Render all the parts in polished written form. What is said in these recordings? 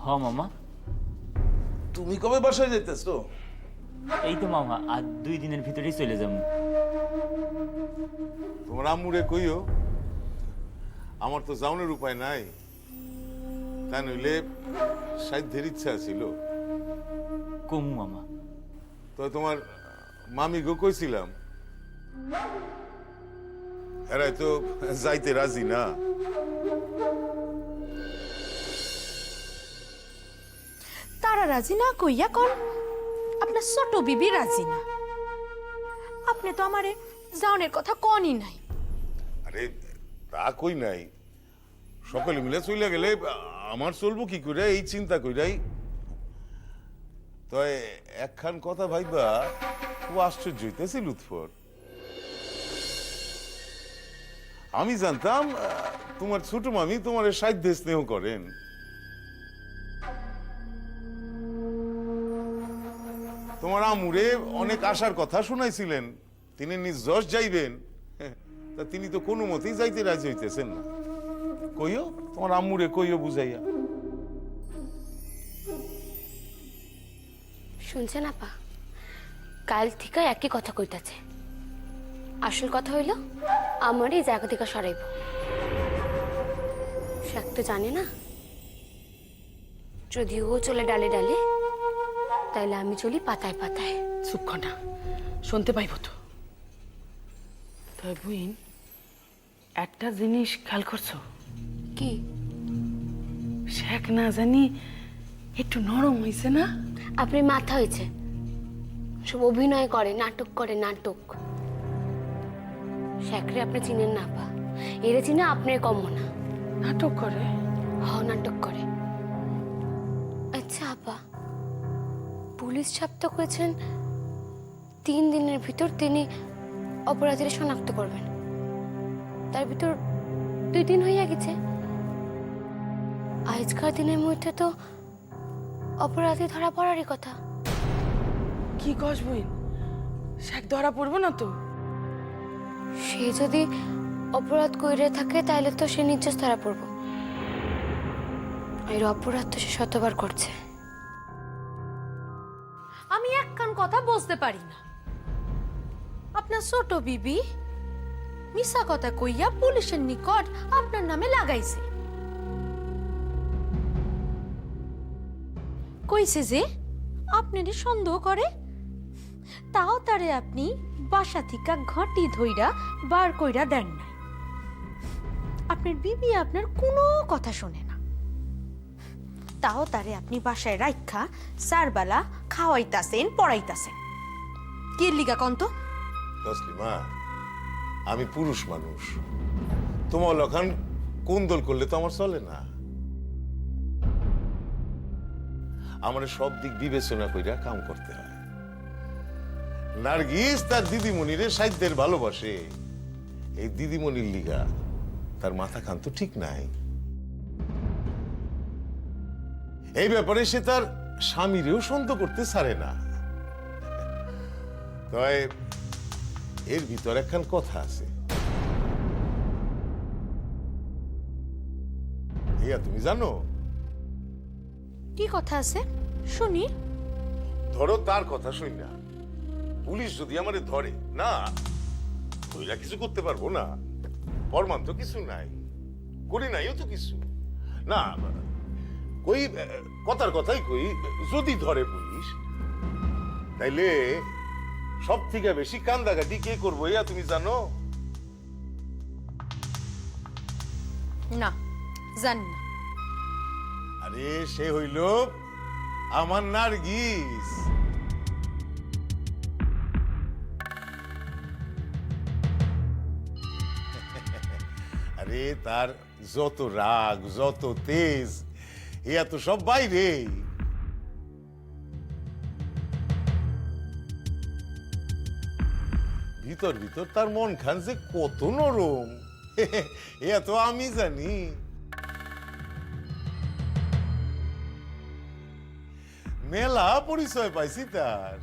মামা। তুমি কবে বাসায় যাইতেছো? এই তো মামা, আর 2 দিনের ভিতরেই চলে যাবো। তোমার আম্মুরে কইও আমার তো যাওনের উপায় নাই, তা নইলে সাধ্যের ইচ্ছা ছিল। কমু মামা। তো তোমার মামি গো কইছিলাম, এরাই তো যাইতে রাজি না। তারা রাজি না কইয়া কোন আপনার ছোট বিবি রাজি না। আপনি তো আমারে জানের কথা কনই নাই। আরে তা কই নাই, সকলে মিলে চলে গেলে আমার চলবো কি করে এই চিন্তা কইরাই। তো একখান কথা ভাইবা খুব আশ্চর্য হইতেছি লুৎফর। আমি জানতাম তোমার ছোট মামি তোমার সাধ্য স্নেহ করেন, তোমার আমুরে অনেক আশার কথা শুনাইছিলেন, তিনি নিজ যশ যাইবেন, তা তিনি তো কোনো মতেই যাইতে রাজি হইতেছেন না। কইও তোমার আম্মুরে কইও বুঝাইয়া। শুনছেন আপা, কাল থেকে একই কথা কইতাছে। আসল কথা হইল আমার এই জায়গা থেকে সরাইব। সে তো জানে না, যদি ও চলে ডালে ডালে তাইলে আমি চলি পাতায় পাতায়। চুপ কর না, শুনতে পাইব তো। তবে বুইন, একটা জিনিস খেয়াল করছো? কি? শেখ না জানি একটু নরম হয়েছে না? আপনি মাথা হয়েছে, সব অভিনয় করে, নাটক করে, নাটক। শেখরে আপনি চিনেন না আপা, এরে চিনে আপনার কম না। নাটক করে? নাটক করে। আচ্ছা আপা, পুলিশ সাপ তো করেছেন 3 দিনের ভিতর তিনি অপরাধীরা শনাক্ত করবেন। তার ভিতর 2 দিন হইয়া গেছে। আজকাল দিনের মধ্যে তো অপরাধী ধরা পড়ারই কথা। কি কস বুইন, শেখ ধরা পড়বো না তো? সে যদি অপরাধ কইরে থাকে তাহলে তো সে নির্যাস ধরা পড়বো। এর অপরাধ তো সে শতবার করছে। আমি একখান কথা বুঝতে পারি না, আপনার ছোট বিবি মিছা কথা কইয়া পুলিশের নিকট আপনার নামে লাগাইছে। কইছে যে আপনারই সন্দেহ করে, তাও তারে আপনি বাসা থেকে ঘটি ধইরা বার কইরা দেন নাই। আপনার বিবি আপনার কোনো কথা শোনে না, তাও তারে আপনি বাসায় রাইখা 4 বেলা খাওয়াইতাছেন, পড়াইতাছেন। কি লিগা কন্ত? তসলিমা, আমি পুরুষ মানুষ, তোমার লখান কোন্দল করলে তো আমার চলে না। আমার সব দিক বিবেচনা কইরা কাম করতে হয়। নার্গিস তার দিদিমণিরে সাধ্যের ভালোবাসে, এই দিদিমণির লিগা তার মাথা খান তো ঠিক নাই। এই ব্যাপারে সে তার স্বামীরেও সন্দেহ করতে ছাড়ে না। তবে এর ভিতর একখান কথা আছে, ইয়া তুমি জানো? কি কথা আছে শুনি। ধরো তার কথা শুন না, পুলিশ যদি আমারে ধরে না, ওইরা কিছু করতে পারবো না, প্রমাণ তো কিছু নাই, করি নাইও তো কিছু না। কই কথার কথাই কই, যদি ধরে পুলিশ তাইলে সব থেকে বেশি কান্দাকাটি কে করবো ইয়া তুমি জানো? না, জানি না। আরে সে হইল আমার নার্গিস। আরে তার যত রাগ, যত তেজ, ইয়া তো সব বাইরে। ভিতর ভিতর তার মন খান যে কত নরম, ইয়া তো আমি জানি। মেলা পরিচয় পাইছি তার।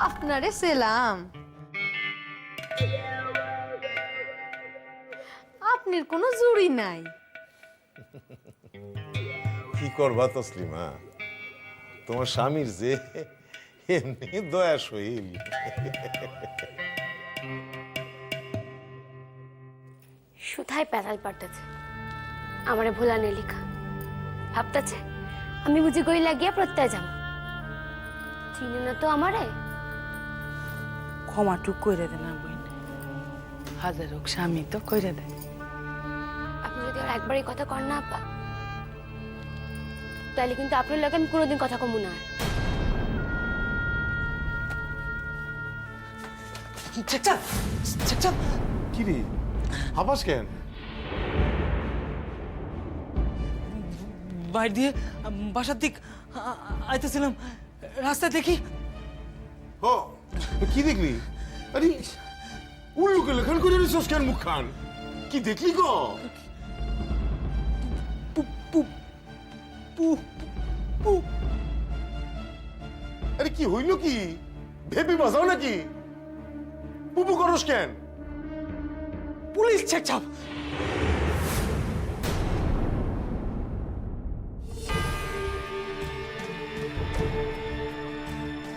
আপনারে সেলাম। আপনার কোনো জুড়ি নাই, কি করবা তসলিমা, তোমার স্বামীর যে এমনি দয়া শৈল। সুথায় প্যারাল পাল্টাছে আমারে ভোলানে লেখা ভাবতেছে আমি বুঝি গই লাগিয়া প্রত্যয় যাম। চিনি না তো আমারে। ক্ষমাটুক কইরে দেন না বইন, হাজার হোক স্বামী তো কইরে দেয়। আপনি যদি আর একবার এই কথা কর না আপা, তাহলে কিন্তু আপনার লাগে আমি কোনোদিন কথা কমু না। কি রে হাবাস কেন? বাইরে দিয়ে বাসার দিক আইতেছিলাম, রাস্তায় দেখি ও কি দেখলি? আরে উল্লুকে লেখান করে রিসোর্স কেন মুখ খান? কি দেখলি গো? আরে কি হইল কি? ভেবে বাজাও নাকি? পুপু করস কেন? পুলিশ চেকচাপ।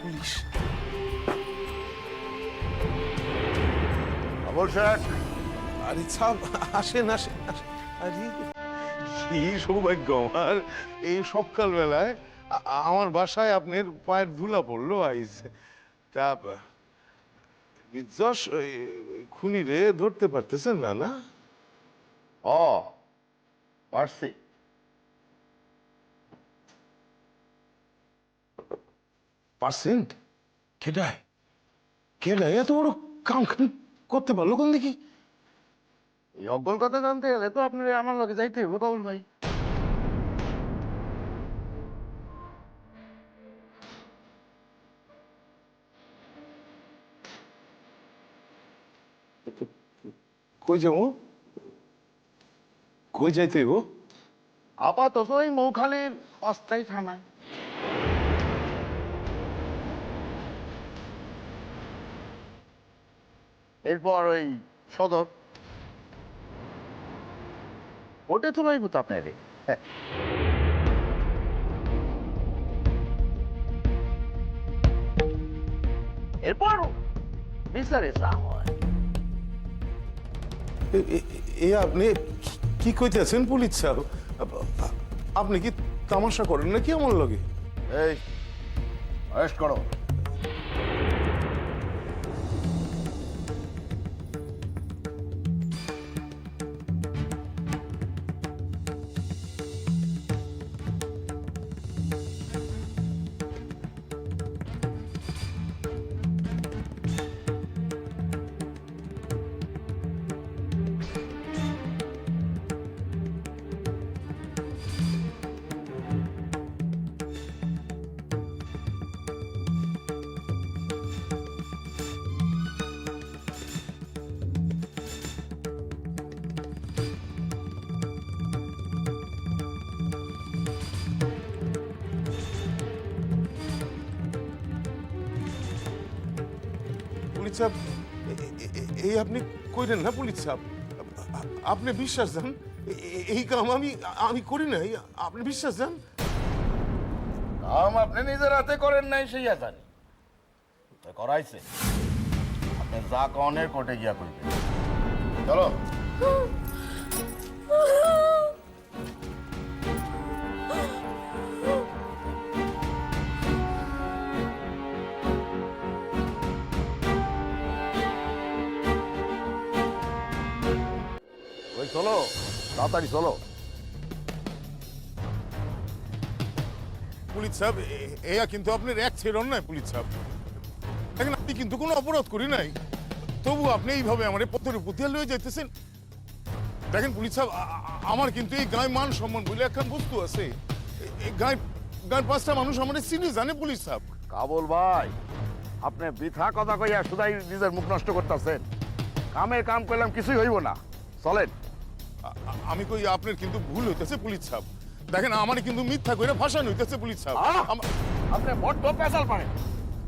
পুলিশ অবশ্যই। আরে ছাপ আসেন আসেন আসেন। আরে কি সৌভাগ্য আমার, এই সকাল বেলায় আমার বাসায় আপনার পায়ের ধুলা পড়লো আইস। তা বিজস খুনি রে ধরতে পারতেছেন না? না পারছি। পার্সেন্ট কেডায় কেডায় এত বড় কাম করতে পারলো কোন দেখি? এই অজ্ঞর কথা জানতে গেলে তো আপনার আমার লগে যাইতে হবে কবুল ভাই। কই যাবো? কই যাইতে হইব? আপাতত এই মৌখালীর অস্থায়ী থানায়। এরপর ওই সদর ওটা তো লাইব তো আপনার। হ্যাঁ, এরপর বিচারে যা হয়। এ আপনি কি কইতেছেন পুলিশ সাহেব? আপনি কি তামাশা করেন নাকি আমার লগে? এই অ্যারেস্ট করো। পুলিশ সাহেব এই আপনি কইলেন না পুলিশ সাহেব? আপনি বিশ্বাস দেন এই কাম আমি করি নাই? আপনি বিশ্বাস দেন? কাম আপনি নিজের হাতে করেন নাই সেই জানি করাইছে। আপনি যা কনের কোর্টে গিয়া করবেন। চলো। ওই চলো, তাড়াতাড়ি চলো। পুলিশ সাহেব এয়া কিন্তু আপনার এক ছেড় অন্যায় পুলিশ সাহেব। দেখেন আপনি কিন্তু কোনো অপরাধ করি নাই, তবু আপনি এইভাবে আমার পথের উপর দিয়ে লয়ে যাইতেছেন। দেখেন পুলিশ সাহেব আমার কিন্তু এই গায়ে মান সম্মান বলে একখান বস্তু আছে। এই গায়ে পাঁচটা মানুষ আমার চিনি জানে পুলিশ সাহেব। কাবুল ভাই, আপনি বৃথা কথা কইয়া শুধাই নিজের মুখ নষ্ট করতেছেন। কামের কাম করলাম কিছুই হইব না, চলেন। আমি কই আপনার কিন্তু ভুল হইতেছে পুলিশ সাহেব। দেখেন আমার কিন্তু মিথ্যা করে ভাষণ হইতেছে পুলিশ সাহেব। আপনি বড্ড পেশাল পারেন।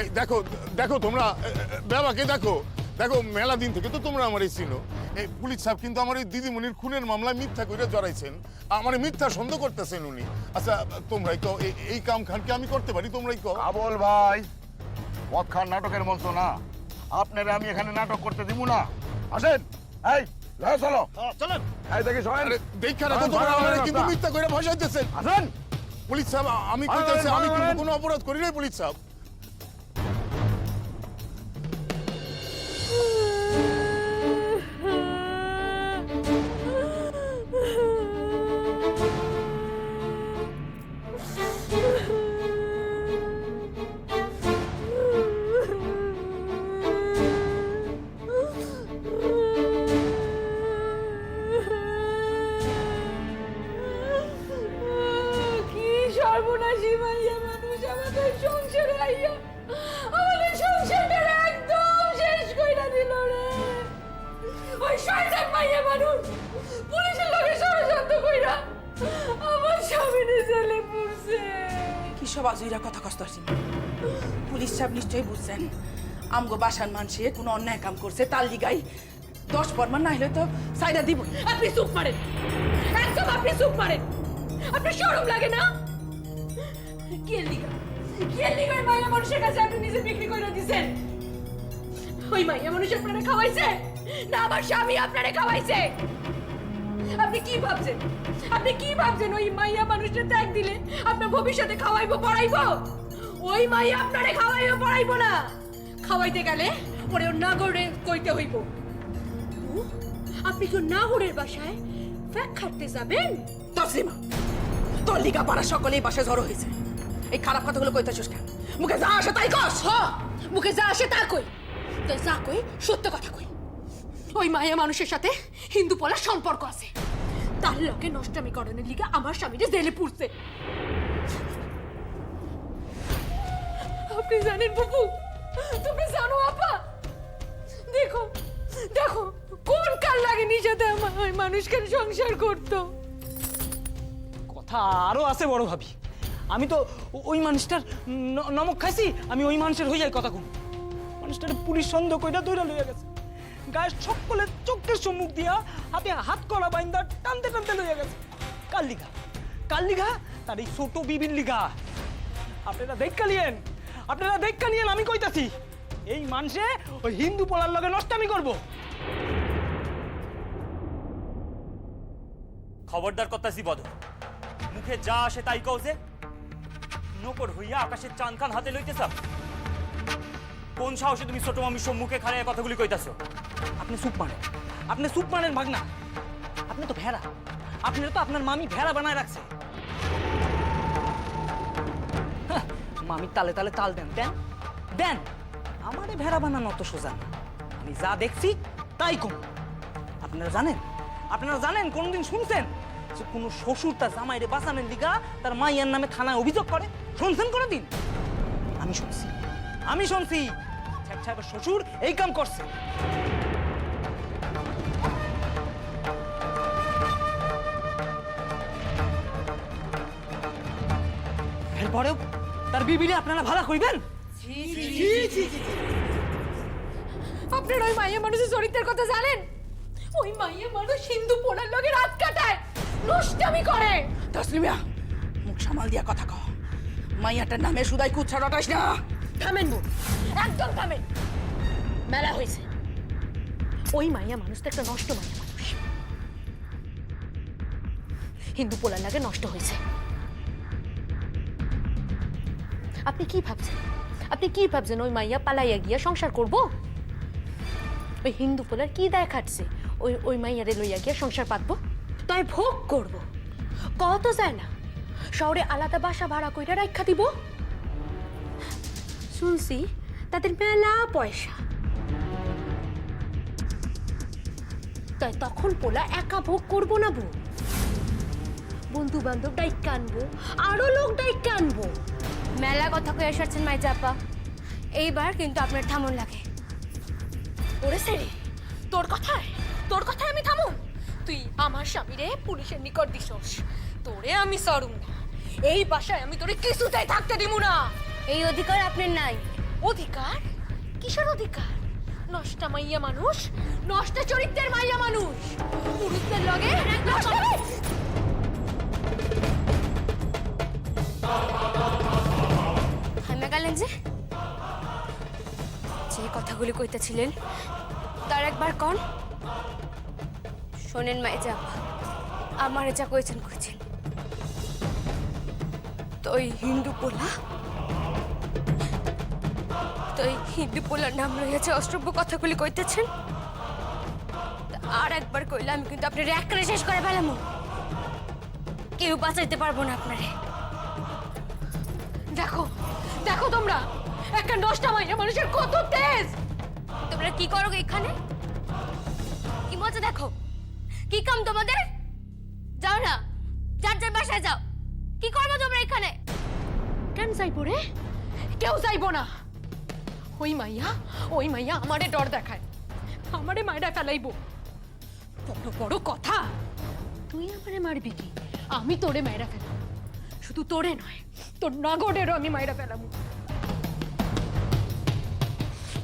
এই দেখো দেখো তোমরা বাবাকে দেখো, দেখো মেলা দিন থেকে তো তোমরা আমার এই চিনো এই পুলিশ সাহেব কিন্তু আমার এই দিদিমণির খুনের মামলায় মিথ্যা করে জড়াইছেন আমার মিথ্যা সন্দেহ করতেছেন উনি আচ্ছা তোমরাই কও এই কাম খান কি আমি করতে পারি তোমরাই কও আবল ভাই মদ খান নাটকের মঞ্চ না আপনারা আমি এখানে নাটক করতে দিব না আসেন এই লও চলো চলেন এই দেখি সবাই আরে দেখা রাখো তোমরা আমার কিন্তু মিথ্যা করে ভাসাইতেছেন আসেন পুলিশ সাহেব আমি কইতেছি আমি কিন্তু কোনো অপরাধ করি নাই পুলিশ সাহেব কি সর্বনাশী মাইয়া মানুষ আমাদের সংসারে আইয়া আমাদের সংসারটা একদম শেষ কইরা দিল রে ওই শয়তান মাইয়া মানুষ পুলিশের লোকের ষড়যন্ত্র কইরা আমার স্বামীর জেলে পুরছে। কি সব আজইরা কথা কষ্ট আসি পুলিশ সাহেব নিশ্চয়ই বুঝছেন আমগো বাসার মানুষে কোনো অন্যায় কাম করছে তার লিগাই 10 ফরমান না হলে তো সাইডা দিব। আপনি চুপ মারেন, একদম আপনি চুপ মারেন। আপনার শরম লাগে না? কে লিগা ওই মাইয়া মানুষের কাছে আপনি নিজে বিক্রি করে দিছেন? ওই মাইয়া মানুষ আপনারা খাওয়াইছে না আমার স্বামী আপনারা খাওয়াইছে? আপনি কি ভাবছেন ওই মাইয়া মানুষটা ত্যাগ দিলে আপনার ভবিষ্যতে খাওয়াইবো পড়াইবো? ওই মাইয়া আপনারে খাওয়াইবো পড়াইবো না, খাওয়াইতে গেলে পরে ওর নাগরে কইতে হইব। আপনি কি নাগরের বাসায় ফ্যাক খাটতে যাবেন? তসলিমা তোর লিগা পাড়া সকলেই বাসে জড়ো হয়েছে এই খারাপ কথাগুলো কইতেছিস কেন? মুখে যা আসে তাই কস। মুখে যা আসে তা কই, তো যা কই সত্য কথা কই। ওই মায়া মানুষের সাথে হিন্দু পলার সম্পর্ক আছে, তার লোকে নষ্টামি করণের লিগে আমার স্বামীটা জেলে পুরছে। আপনি জানেন বুবু, তুমি জানো আপা, দেখো কোন কাল লাগে নিশাতে আমার ওই মানুষকে সংসার করতো। কথা আরো আছে বড় ভাবি, আমি তো ওই মানুষটার নমক খাইছি, আমি ওই মানুষের হইয়াই কথা কম। মানুষটার পুলিশ সন্দেহ কইরা দৌড়া লইয়া গেছে, গায়ের সকলে চোখের সম্মুখ দিয়া হাতে হাত করা বাইন্দা টানতে টানতে লইয়া গেছে। কার লিগা তার এই ছোট বিবির লিগা। আপনারা দেখা নিয়েন, আমি কইতাছি এই মানুষে ওই হিন্দু পোলার লগে নষ্টামি করবো। খবরদার করতাছি বধ, মুখে যা আসে তাই কও যে নকর হইয়া আকাশের চাঁদ খান হাতে লইতেছ। কোন সাহসে তুমি ছোট মামির সম্মুখে খাড়াইয়া কথাগুলি কইতাছো? আপনি চুপ মানেন ভাগনা, আপনি তো ভেড়া, আপনারা তো আপনার মামি ভেড়া বানায় রাখছে। হ্যাঁ, মামির তালে তালে তাল দেন আমারে ভেড়া বানানো অত সোজা না। আমি যা দেখছি তাই কম। আপনারা জানেন কোনদিন শুনছেন যে কোনো শ্বশুর তার জামাইরে বাঁচানোর লিগা তার মাইয়ার নামে থানায় অভিযোগ করে? শুনছেন কোনোদিন? আমি শুনছি শেখ সাহেবের শ্বশুর এই কাম করছে। এরপরেও তার বিবিরে আপনারা ভাড়া কইবেন? আপনারা ওই মাইয়া মানুষের চরিত্রের কথা জানেন? ওই মাইয়া মানুষ হিন্দু পোলার লগে রাত কাটায়, নষ্টামি করে। তসলিমা মুখ সামাল দিয়া কথা কও, মাইয়াটার নামে সুদাই কুচ্ছা রটাস না। থামেন বোন, একদম থামেন। মেলা হয়েছে, ওই মাইয়া মানুষ তো একটা নষ্ট মাইয়া মানুষ, হিন্দু পোলার লাগে নষ্ট হয়েছে। আপনি কি ভাবছেন ওই মাইয়া পালাইয়া গিয়া সংসার করব? ওই হিন্দু পোলার কি দায় খাটছে ওই মাইয়ারে লইয়া গিয়া সংসার পাতবো? তাই ভোগ করব, কত যায় না শহরে আলাদা বাসা ভাড়া কইরা রাখা দিব। শুনছি তাদের মেলা পয়সা, তাই তখন পোলা একা ভোগ করবো না বউ, বন্ধু বান্ধব ডাইকা আনবো, আরো লোক ডাইকা আনবো। মেলা কথা কয়ে এসেছেন মাই চাপা, এইবার কিন্তু আপনার থামন লাগে। ওরে সেরে, তোর কথায় আমি থামু? তুই আমার স্বামীরে পুলিশের নিকট দিছস, তোরে আমি সরুম না। এই বাসায় আমি তোরে কিছুতেই থাকতে দিব না। এই অধিকার আপনার নাই। অধিকার? কিসের অধিকার? নষ্টা মাইয়া মানুষ, নষ্টা চরিত্রের মাইয়া মানুষ, পুরুষদের লগে থামে গেলেন যে কথাগুলি কইতেছিলেন তার একবার কন। শোনেন মাইজা, আমার যা কইছেন কইছেন, তো ওই হিন্দু পোলার নাম লইয়াছে অশ্রব্য কথাগুলি কইতেছেন। আর একবার কইলে আমি কিন্তু আপনার একবারে শেষ করে ফেলাম, কেউ বাঁচাইতে পারবো না আপনারে। দেখো দেখো তোমরা একটা নষ্টা মাইয়া মানুষের কত তেজ। তোমরা কি করো এখানে? কি মজা দেখো? কি কাম তোমাদের? যাও না, যার যার বাসায় যাও। কি করবো তোমরা এখানে? কেন যাইবো রে? কেউ যাইবো না। ওই মাইয়া আমারে ডর দেখায়, আমারে মাইরা ফেলাইবো। বড় বড় কথা। তুই আমারে মারবি কি? আমি তোরে মাইরা ফেলাম। শুধু তোরে নয়, তোর নাগরেরও আমি মাইরা ফেলাম।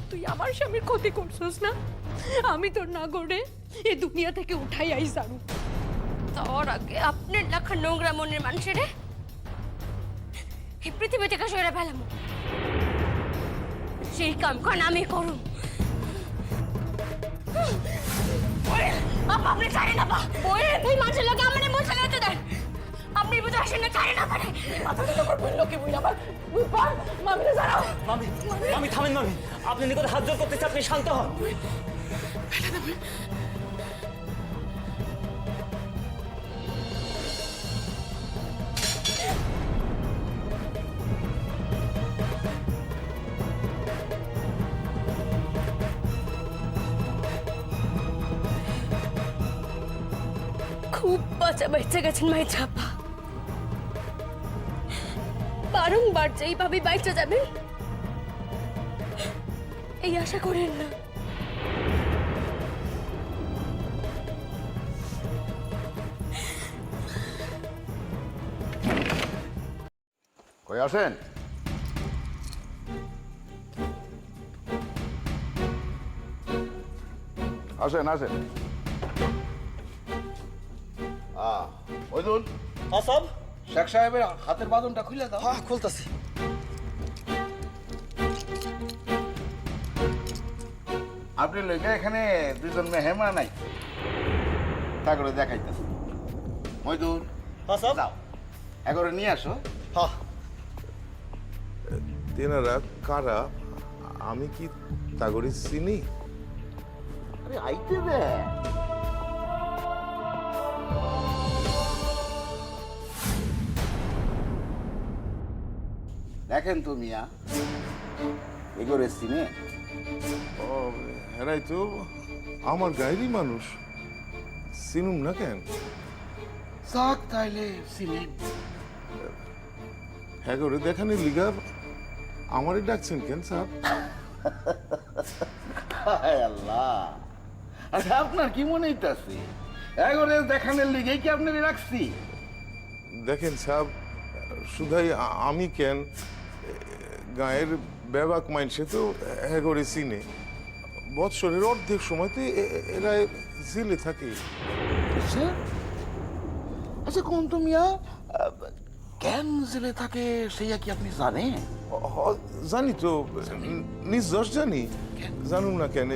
তুই আমার স্বামীর ক্ষতি করছিস না? আমি তোর নাগরে এই দুনিয়া থেকে উঠাই আই সারু। তার আগে আপনার লেখা নোংরা মনের মানুষের এই পৃথিবী থেকে সরে ফেলাম। সেই কাম কোন আমি করুম। আপনি ছাড়ে না বা ওই মানুষের লোকে আমার মন চালাতে দেন। আপনি বুঝে আসেন না, ছাড়ে না পারে। মামি মামি থামেন মামি, আপনি নিকট হাত জোর করতেছে, আপনি শান্ত হন। খুব বাঁচা বেঁচে গেছেন মাই ছাপা। বারংবার যে এইভাবে বাইচে যাবেন এই আশা করেন না। কই আসেন? আসেন আসেন। ওইদুল, সব শেখ সাহেবের হাতের বাঁধনটা খুলে দাও। হ্যাঁ খুলতাছি। আপনি লইকা এখানে দুজন মেহমান নাই, তা করে দেখাইতেছে। মইদুল, হ্যাঁ সব যাও একবারে নিয়ে আসো। হ্যাঁ তেনারা কারা? আমি কি তাগরি চিনি? আরে আইতে দে। দেখেন তো মিয়া, এগোরে চিনে? ও, এরাই তো আমার গায়েরই মানুষ, চিনুম না কেন? যাক তাইলে চিনেন। হ্যাঁ করে দেখানি লিগা আমারই ডাকছেন কেন স্যার? হায় আল্লাহ, আচ্ছা আপনার কি মনে হইতাছে এগোরে দেখানোর লিগেই কি আপনার রাখছি? দেখেন সাহেব, শুধাই আমি কেন, গায়ের বেবাক মাইনসে তো হ্যাগরে চিনে। বৎসরের অর্ধেক সময়তে এরা জেলে থাকে। আচ্ছা আচ্ছা কোন তো মিয়া, কেন জেলে থাকে সেইয়া কি আপনি জানেন? জানি তো, নির্দোষ জানি। জানুন না কেন,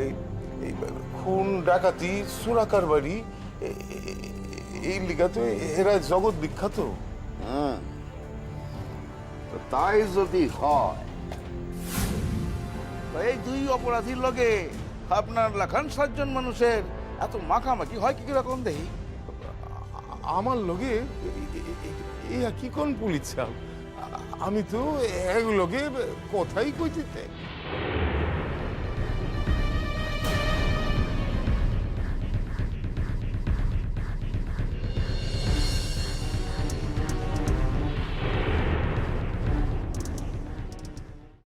এই খুন ডাকাতি চোরা কারবারি এই লিগাতে এরা জগৎ বিখ্যাত। তো তাই যদি হয়, তো এই দুই অপরাধীর লগে আপনার লাখান 7 জন মানুষের এত মাখামাখি হয় কি রকম দেখি? আমার লগে কি কোন পুলিশ সাহেব? আমি তো এগুলোকে কথাই কইতে।